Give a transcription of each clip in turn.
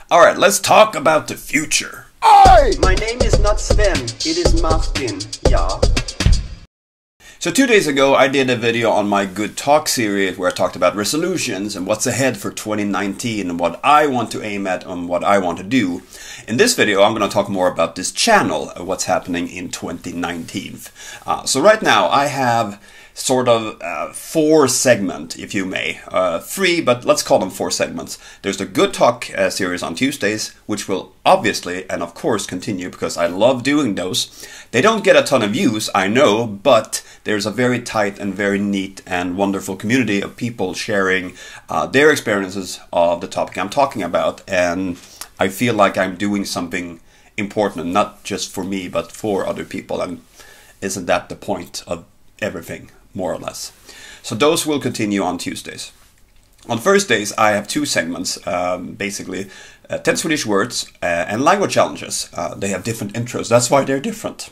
Alright, let's talk about the future. My name is not Sven, it is Martin, ja. So 2 days ago I did a video on my Good Talk series where I talked about resolutions and what's ahead for 2019 and what I want to aim at and what I want to do. In this video I'm going to talk more about this channel, what's happening in 2019. So right now I have sort of 4 segments, if you may. 3, but let's call them 4 segments. There's the Good Talk series on Tuesdays, which will obviously and of course continue because I love doing those. They don't get a ton of views, I know, but there's a very tight and very neat and wonderful community of people sharing their experiences of the topic I'm talking about, and I feel like I'm doing something important, not just for me, but for other people, and isn't that the point of everything? More or less. So those will continue on Tuesdays. On Thursdays I have 2 segments, basically 10 Swedish words and language challenges. They have different intros, that's why they're different.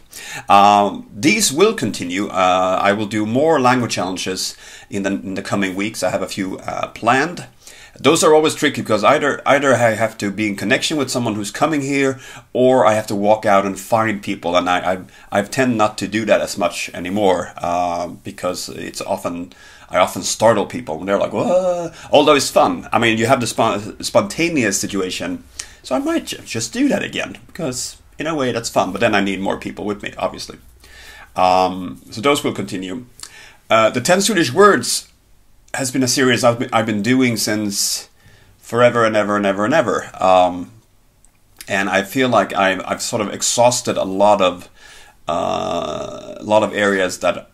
These will continue. I will do more language challenges in the coming weeks. I have a few planned. Those are always tricky because either I have to be in connection with someone who's coming here, or I have to walk out and find people, and I tend not to do that as much anymore because I often startle people when they're like, "Whoa!" Although it's fun. I mean, you have the spontaneous situation, so I might just do that again because in a way that's fun. But then I need more people with me, obviously. So those will continue. The 10 Swedish words has been a series I've been doing since forever and ever and ever and ever, and I feel like I've sort of exhausted a lot of areas that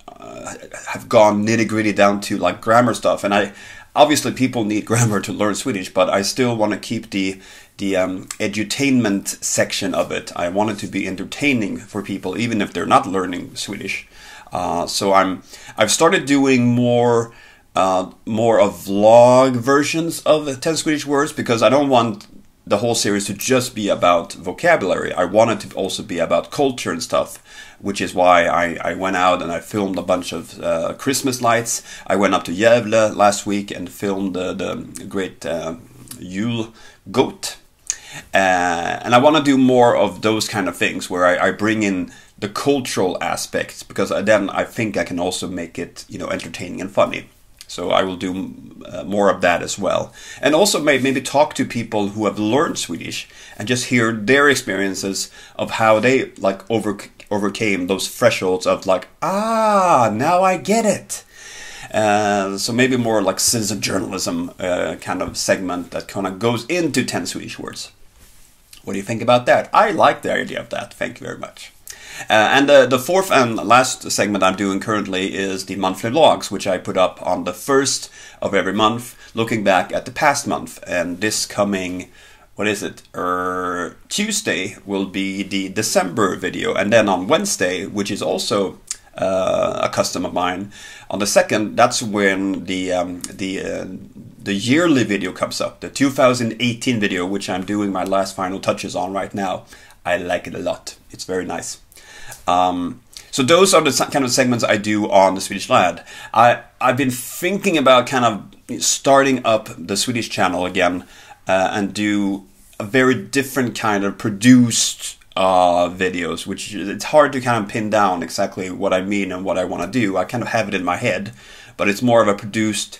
have gone nitty-gritty down to like grammar stuff, and obviously people need grammar to learn Swedish, but I still want to keep the edutainment section of it. I want it to be entertaining for people even if they're not learning Swedish. So I've started doing more of vlog versions of the 10 Swedish words because I don't want the whole series to just be about vocabulary. I want it to also be about culture and stuff, which is why I went out and I filmed a bunch of Christmas lights. I went up to Gävle last week and filmed the great Yule goat. And I want to do more of those kind of things where I bring in the cultural aspects, because then I think I can also make it, entertaining and funny. So I will do more of that as well. And also maybe talk to people who have learned Swedish and just hear their experiences of how they like overcame those thresholds of like, now I get it. So maybe more like citizen journalism kind of segment that kind of goes into 10 Swedish words. What do you think about that? I like the idea of that. Thank you very much. And the fourth and last segment I'm doing currently is the monthly vlogs, which I put up on the 1st of every month, looking back at the past month. And this coming, Tuesday will be the December video. And then on Wednesday, which is also a custom of mine, on the 2nd, that's when the yearly video comes up, the 2018 video, which I'm doing my last final touches on right now. I like it a lot. It's very nice. So those are the kind of segments I do on the Swedish Lad. I've been thinking about kind of starting up the Swedish channel again and do a very different kind of produced videos, which it's hard to kind of pin down exactly what I mean and what I want to do. I kind of have it in my head, but it's more of a produced,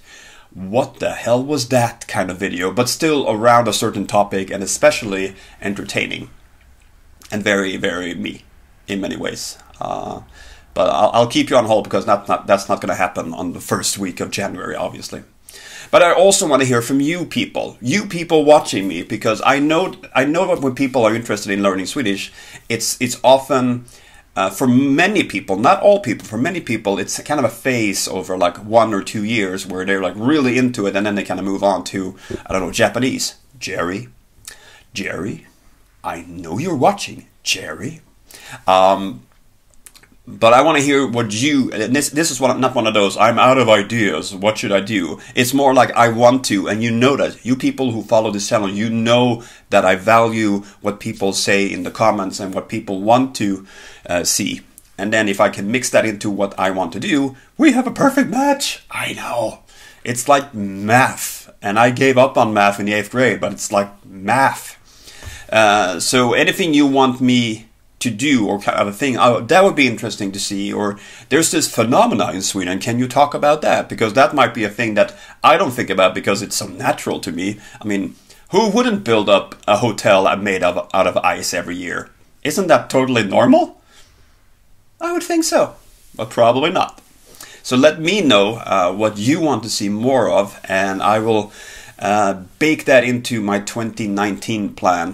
what the hell was that kind of video, but still around a certain topic and especially entertaining and very, very me in many ways. But I'll keep you on hold because that's not going to happen on the first week of January, obviously. But I also want to hear from you people watching me, because I know that when people are interested in learning Swedish, it's often for many people, not all people, for many people, it's kind of a phase over like 1 or 2 years where they're like really into it, and then they kind of move on to, I don't know, Japanese. Jerry, I know you're watching, Jerry. But I want to hear what you, this is not one of those, I'm out of ideas, what should I do? It's more like I want to, and you know that. You people who follow this channel, you know that I value what people say in the comments and what people want to see. And then if I can mix that into what I want to do, we have a perfect match. I know. It's like math. And I gave up on math in the 8th grade, but it's like math. So anything you want me to do, or kind of a thing, that would be interesting to see. Or there's this phenomena in Sweden, can you talk about that? Because that might be a thing that I don't think about because it's so natural to me. I mean, who wouldn't build up a hotel made out of ice every year? Isn't that totally normal? I would think so, but probably not. So let me know what you want to see more of, and I will bake that into my 2019 plan,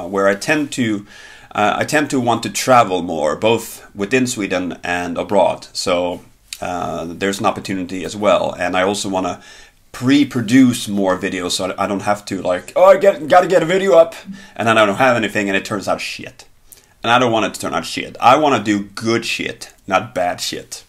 where I tend to want to travel more, both within Sweden and abroad. So there's an opportunity as well, and I also want to pre-produce more videos so I don't have to like, oh, I gotta get a video up, and then I don't have anything and it turns out shit. And I don't want it to turn out shit. I want to do good shit, not bad shit.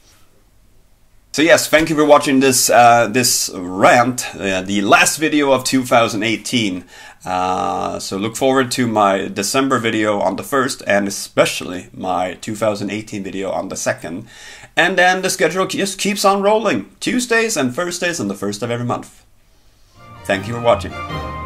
So yes, thank you for watching this this rant, the last video of 2018. So look forward to my December video on the 1st, and especially my 2018 video on the 2nd. And then the schedule just keeps on rolling. Tuesdays and Thursdays and the 1st of every month. Thank you for watching.